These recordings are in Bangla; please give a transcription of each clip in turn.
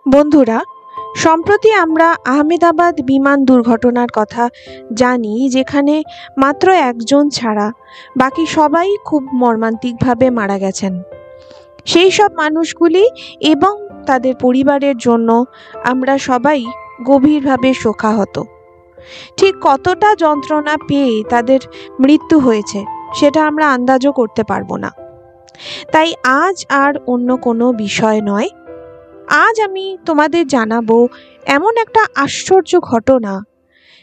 বন্ধুরা, সম্প্রতি আমরা আহমেদাবাদ বিমান দুর্ঘটনার কথা জানি, যেখানে মাত্র একজন ছাড়া বাকি সবাই খুব মর্মান্তিকভাবে মারা গেছেন। সেই সব মানুষগুলি এবং তাদের পরিবারের জন্য আমরা সবাই গভীরভাবে শোকাহত। ঠিক কতটা যন্ত্রণা পেয়ে তাদের মৃত্যু হয়েছে সেটা আমরা আন্দাজও করতে পারবো না। তাই আজ আর অন্য কোনো বিষয় নয়, আজ আমি তোমাদের জানাবো এমন একটা আশ্চর্য ঘটনা,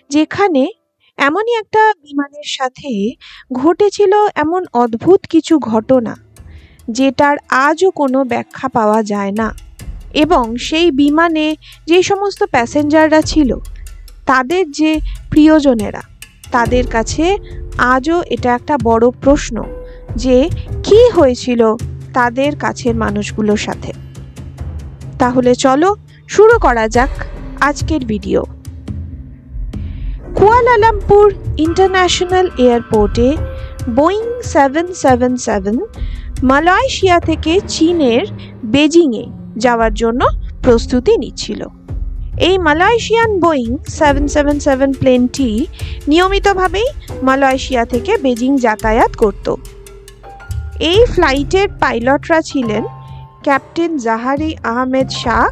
যেখানে এমনই একটা বিমানের সাথে ঘটেছিল এমন অদ্ভুত কিছু ঘটনা যেটার আজও কোনো ব্যাখ্যা পাওয়া যায় না। এবং সেই বিমানে যে সমস্ত প্যাসেঞ্জাররা ছিল, তাদের যে প্রিয়জনেরা, তাদের কাছে আজও এটা একটা বড় প্রশ্ন যে কি হয়েছিল তাদের কাছের মানুষগুলোর সাথে। তাহলে চলো শুরু করা যাক আজকের ভিডিও। কুয়ালালামপুর ইন্টারন্যাশনাল এয়ারপোর্টে বোয়িং 777 মালয়েশিয়া থেকে চীনের বেজিংয়ে যাওয়ার জন্য প্রস্তুতি নিচ্ছিল। এই মালয়েশিয়ান বোয়িং 777 প্লেনটি নিয়মিতভাবেই মালয়েশিয়া থেকে বেজিং যাতায়াত করত। এই ফ্লাইটের পাইলটরা ছিলেন ক্যাপ্টেন জাহারি আহমেদ শাহ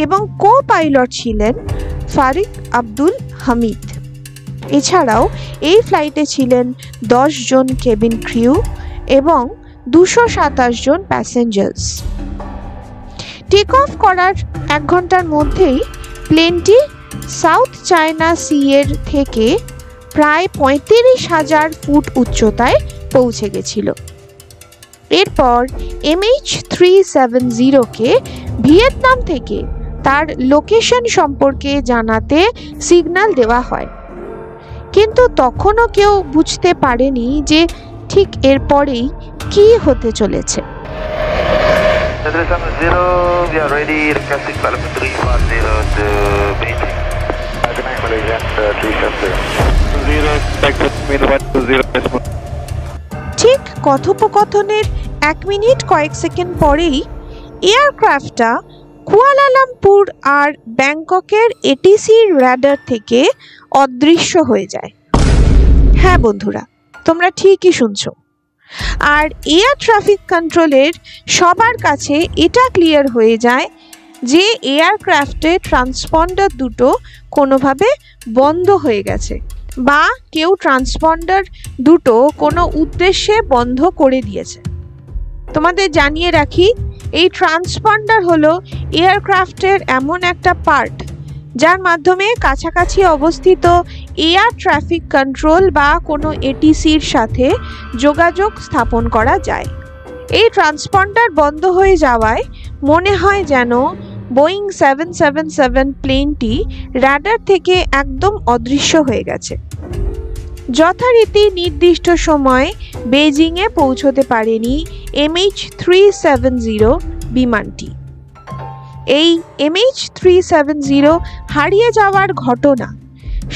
এবং কো পাইলট ছিলেন ফারিক আব্দুল হামিদ। এছাড়াও এই ফ্লাইটে ছিলেন 10 জন কেবিন ক্রিউ এবং 227 জন প্যাসেঞ্জার্স। টেক অফ করার 1 ঘন্টার মধ্যেই প্লেনটি সাউথ চায়না সি এর থেকে প্রায় 35,000 ফুট উচ্চতায় পৌঁছে গেছিল। এরপর MH370-কে ভিয়েতনাম থেকে তার লোকেশন সম্পর্কে জানাতে সিগন্যাল দেওয়া হয়, কিন্তু তখনও কেউ বুঝতে পারেনি যে ঠিক এরপরেই কি হতে চলেছে। ঠিক কথোপকথনের 1 মিনিট কয়েক সেকেন্ড পরেই এয়ারক্রাফটটা কুয়ালালামপুর আর ব্যাংককের এটিসি র্যাডার থেকে অদৃশ্য হয়ে যায়। হ্যাঁ বন্ধুরা, তোমরা ঠিকই শুনছো। আর এয়ার ট্রাফিক কন্ট্রোলের সবার কাছে এটা ক্লিয়ার হয়ে যায় যে এয়ারক্রাফটের ট্রান্সপন্ডার দুটো কোনোভাবে বন্ধ হয়ে গেছে, বা কেউ ট্রান্সপন্ডার দুটো কোনো উদ্দেশ্যে বন্ধ করে দিয়েছে। তোমাদের জানিয়ে রাখি, এই ট্রান্সপন্ডার হলো এয়ারক্রাফটের এমন একটা পার্ট যার মাধ্যমে কাছাকাছি অবস্থিত এয়ার ট্রাফিক কন্ট্রোল বা কোনো এটিসির সাথে যোগাযোগ স্থাপন করা যায়। এই ট্রান্সপন্ডার বন্ধ হয়ে যাওয়ায় মনে হয় যেন বোয়িং 777 প্লেনটি রাডার থেকে একদম অদৃশ্য হয়ে গেছে। যথারীতি নির্দিষ্ট সময়ে বেজিংয়ে পৌঁছতে পারেনি MH370 বিমানটি। এই MH370 হারিয়ে যাওয়ার ঘটনা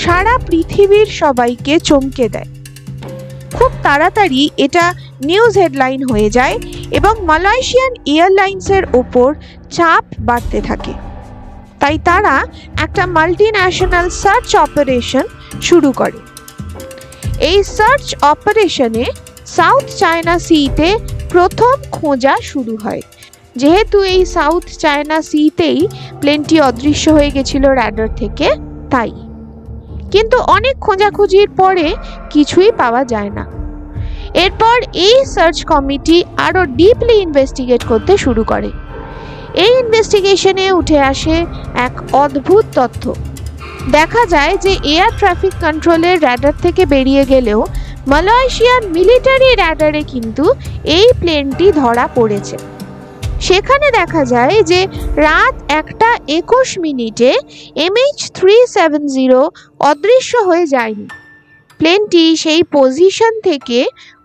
সারা পৃথিবীর সবাইকে চমকে দেয়। খুব তাড়াতাড়ি এটা নিউজ হেডলাইন হয়ে যায় এবং মালয়েশিয়ান এয়ারলাইন্সের ওপর চাপ বাড়তে থাকে। তাই তারা একটা মাল্টিন্যাশনাল সার্চ অপারেশন শুরু করে। এই সার্চ অপারেশনে সাউথ চায়না সিতে প্রথম খোঁজা শুরু হয়, যেহেতু এই সাউথ চায়না সিতেই প্লেনটি অদৃশ্য হয়ে গেছিল রাডার থেকে, তাই। কিন্তু অনেক খোঁজাখুঁজির পরে কিছুই পাওয়া যায় না। এরপর এই সার্চ কমিটি আরও ডিপলি ইনভেস্টিগেট করতে শুরু করে। এই ইনভেস্টিগেশনে উঠে আসে এক অদ্ভুত তথ্য। দেখা যায় যে এয়ার ট্রাফিক কন্ট্রোলের রাডার থেকে বেরিয়ে গেলেও মালয়েশিয়ার মিলিটারি রাডারে কিন্তু এই প্লেনটি ধরা পড়েছে। সেখানে দেখা যায় যে রাত 1:21 মিনিটে MH370 অদৃশ্য হয়ে যায়নি। প্লেনটি সেই পজিশন থেকে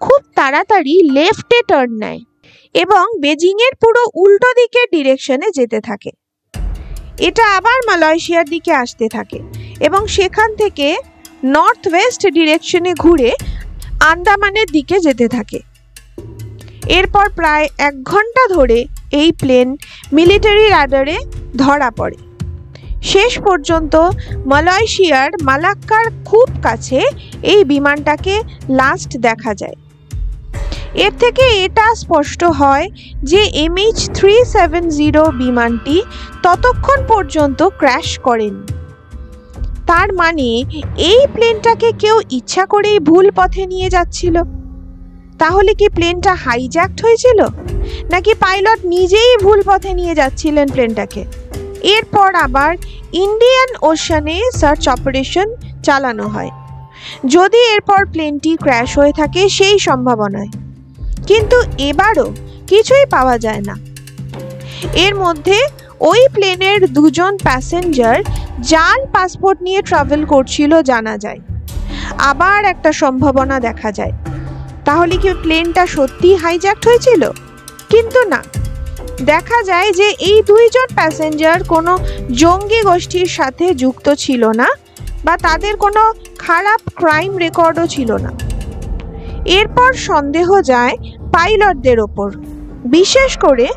খুব তাড়াতাড়ি লেফটে টার্ন নেয় এবং বেজিংয়ের পুরো উল্টো দিকের ডিরেকশনে যেতে থাকে। এটা আবার মালয়েশিয়ার দিকে আসতে থাকে এবং সেখান থেকে নর্থ ওয়েস্ট ডিরেকশনে ঘুরে আন্দামানের দিকে যেতে থাকে। এরপর প্রায় 1 ঘন্টা ধরে এই প্লেন মিলিটারি রাডারে ধরা পড়ে। শেষ পর্যন্ত মালয়েশিয়ার মালাক্কার খুব কাছে এই বিমানটাকে লাস্ট দেখা যায়। এর থেকে এটা স্পষ্ট হয় যে MH370 বিমানটি ততক্ষণ পর্যন্ত ক্র্যাশ করেনি। তার মানে এই প্লেনটাকে কেউ ইচ্ছা করেই ভুল পথে নিয়ে যাচ্ছিল। তাহলে কি প্লেনটা হাইজ্যাক্ট হয়েছিল, নাকি পাইলট নিজেই ভুল পথে নিয়ে যাচ্ছিলেন প্লেনটাকে? এরপর আবার ইন্ডিয়ান ওশানে সার্চ অপারেশন চালানো হয়, যদি এরপর প্লেনটি ক্র্যাশ হয়ে থাকে সেই সম্ভাবনায়। কিন্তু এবারও কিছুই পাওয়া যায় না। এর মধ্যে ওই প্লেনের 2 জন প্যাসেঞ্জার জাল পাসপোর্ট নিয়ে ট্রাভেল করছিল জানা যায়। আবার একটা সম্ভাবনা দেখা যায়, তাহলে কি প্লেনটা সত্যি হাইজ্যাক্ট হয়েছিল? কিন্তু না, দেখা যায় যে এই 2 জন প্যাসেঞ্জার কোনো জঙ্গি গোষ্ঠীর সাথে যুক্ত ছিল না, বা তাদের কোনো খারাপ ক্রাইম রেকর্ডও ছিল না। এরপর সন্দেহ যায় পাইলটদের ওপর, বিশেষ করে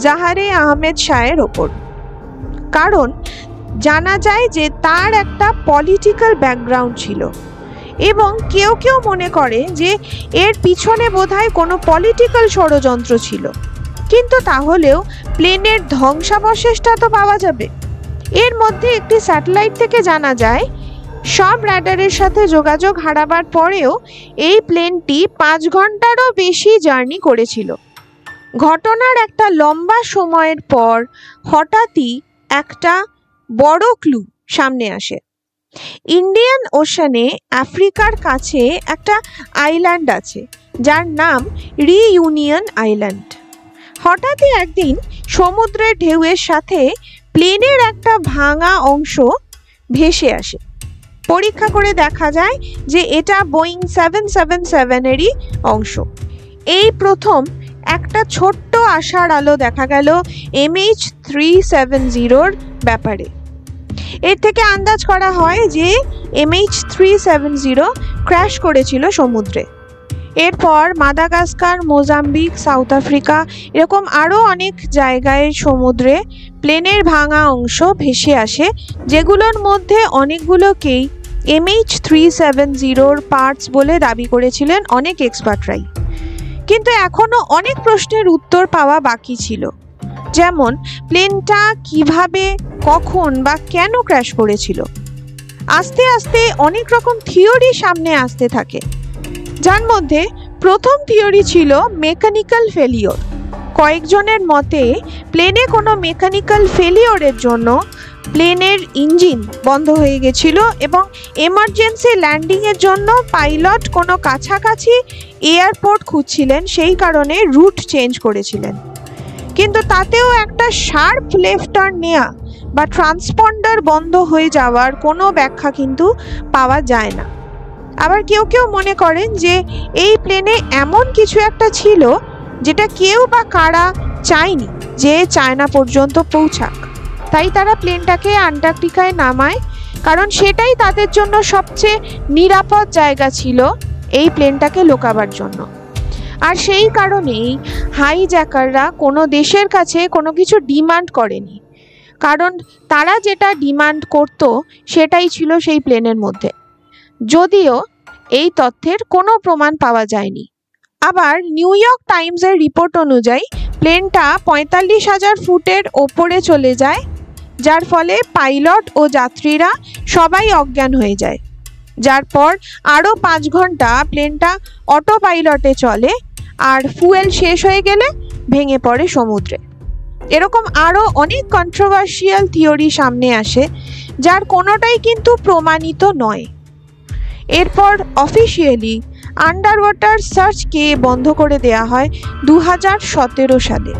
জাহারে আহমেদ শাহের ওপর। কারণ জানা যায় যে তার একটা পলিটিক্যাল ব্যাকগ্রাউন্ড ছিল, এবং কেউ কেউ মনে করে যে এর পিছনে বোধহয় কোনো পলিটিক্যাল ষড়যন্ত্র ছিল। কিন্তু তাহলেও প্লেনের ধ্বংসাবশেষটা তো পাওয়া যাবে। এর মধ্যে একটি স্যাটেলাইট থেকে জানা যায় সব রাডারের সাথে যোগাযোগ হারাবার পরেও এই প্লেনটি 5 ঘন্টারও বেশি জার্নি করেছিল। ঘটনার একটা লম্বা সময়ের পর হঠাৎই একটা বড় ক্লু সামনে আসে। ইন্ডিয়ান ওশানে আফ্রিকার কাছে একটা আইল্যান্ড আছে যার নাম রিইউনিয়ন আইল্যান্ড। হঠাৎই একদিন সমুদ্রের ঢেউয়ের সাথে প্লেনের একটা ভাঙা অংশ ভেসে আসে। পরীক্ষা করে দেখা যায় যে এটা বোয়িং 777-এরই অংশ। এই প্রথম একটা ছোট্ট আশার আলো দেখা গেল MH370-র ব্যাপারে। এর থেকে আন্দাজ করা হয় যে MH370 ক্র্যাশ করেছিল সমুদ্রে। এরপর মাদাগাস্কার, মোজাম্বিক, সাউথ আফ্রিকা এরকম আরও অনেক জায়গায় সমুদ্রে প্লেনের ভাঙা অংশ ভেসে আসে, যেগুলোর মধ্যে অনেকগুলোকেই MH370-র পার্টস বলে দাবি করেছিলেন অনেক এক্সপার্টরাই। কিন্তু এখনও অনেক প্রশ্নের উত্তর পাওয়া বাকি ছিল, যেমন প্লেনটা কিভাবে, কখন বা কেন ক্র্যাশ করেছিল। আস্তে আস্তে অনেক রকম থিওরি সামনে আসতে থাকে, যার মধ্যে প্রথম থিওরি ছিল মেকানিক্যাল ফেলিওর। কয়েকজনের মতে প্লেনে কোনো মেকানিক্যাল ফেলিওরের জন্য প্লেনের ইঞ্জিন বন্ধ হয়ে গেছিল এবং এমার্জেন্সি ল্যান্ডিংয়ের জন্য পাইলট কোনো কাছাকাছি এয়ারপোর্ট খুঁজছিলেন, সেই কারণে রুট চেঞ্জ করেছিলেন। কিন্তু তাতেও একটা শার্প লেফট টার্ন নেওয়া বা ট্রান্সপন্ডার বন্ধ হয়ে যাওয়ার কোনো ব্যাখ্যা কিন্তু পাওয়া যায় না। আবার কেউ কেউ মনে করেন যে এই প্লেনে এমন কিছু একটা ছিল যেটা কেউ বা কারা চায়নি যে চায়না পর্যন্ত পৌঁছাক, তাই তারা প্লেনটাকে আন্টার্কটিকায় নামায়, কারণ সেটাই তাদের জন্য সবচেয়ে নিরাপদ জায়গা ছিল এই প্লেনটাকে লোকাবার জন্য। আর সেই কারণেই হাইজ্যাকাররা কোনো দেশের কাছে কোনো কিছু ডিমান্ড করেনি, কারণ তারা যেটা ডিমান্ড করত সেটাই ছিল সেই প্লেনের মধ্যে, যদিও এই তথ্যের কোনো প্রমাণ পাওয়া যায়নি। আবার নিউ ইয়র্ক টাইমসের রিপোর্ট অনুযায়ী প্লেনটা 45,000 ফুটের ওপরে চলে যায়, যার ফলে পাইলট ও যাত্রীরা সবাই অজ্ঞান হয়ে যায়, যার পর আরও 5 ঘন্টা প্লেনটা অটো পাইলটে চলে, আর ফুয়েল শেষ হয়ে গেলে ভেঙে পড়ে সমুদ্রে। এরকম আরও অনেক কন্ট্রোভার্সিয়াল থিওরি সামনে আসে, যার কোনোটাই কিন্তু প্রমাণিত নয়। এরপর অফিসিয়ালি আন্ডার ওয়াটার সার্চকে বন্ধ করে দেওয়া হয় 2017 সালে।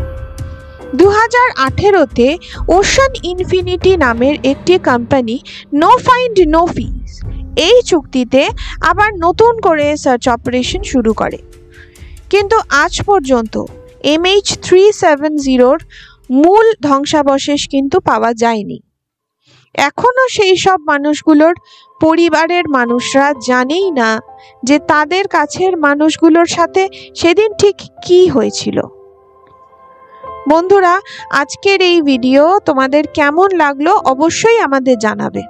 2018-তে ওশান ইনফিনিটি নামের একটি কোম্পানি নো ফাইন্ড নো ফিজ এই চুক্তিতে আবার নতুন করে সার্চ অপারেশন শুরু করে। কিন্তু আজ পর্যন্ত MH370-র মূল ধ্বংসাবশেষ কিন্তু পাওয়া যায়নি। এখনো সেই সব মানুষগুলোর পরিবারের মানুষরা জানেই না যে তাদের কাছের মানুষগুলোর সাথে সেদিন ঠিক কি হয়েছিল। বন্ধুরা, আজকের এই ভিডিও তোমাদের কেমন লাগলো অবশ্যই আমাদের জানাবে।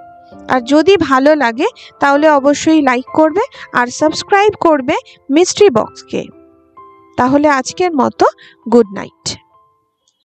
আর যদি ভালো লাগে তাহলে অবশ্যই লাইক করবে আর সাবস্ক্রাইব করবে মিস্ট্রি বক্সকে। তাহলে আজকের মতো গুড নাইট।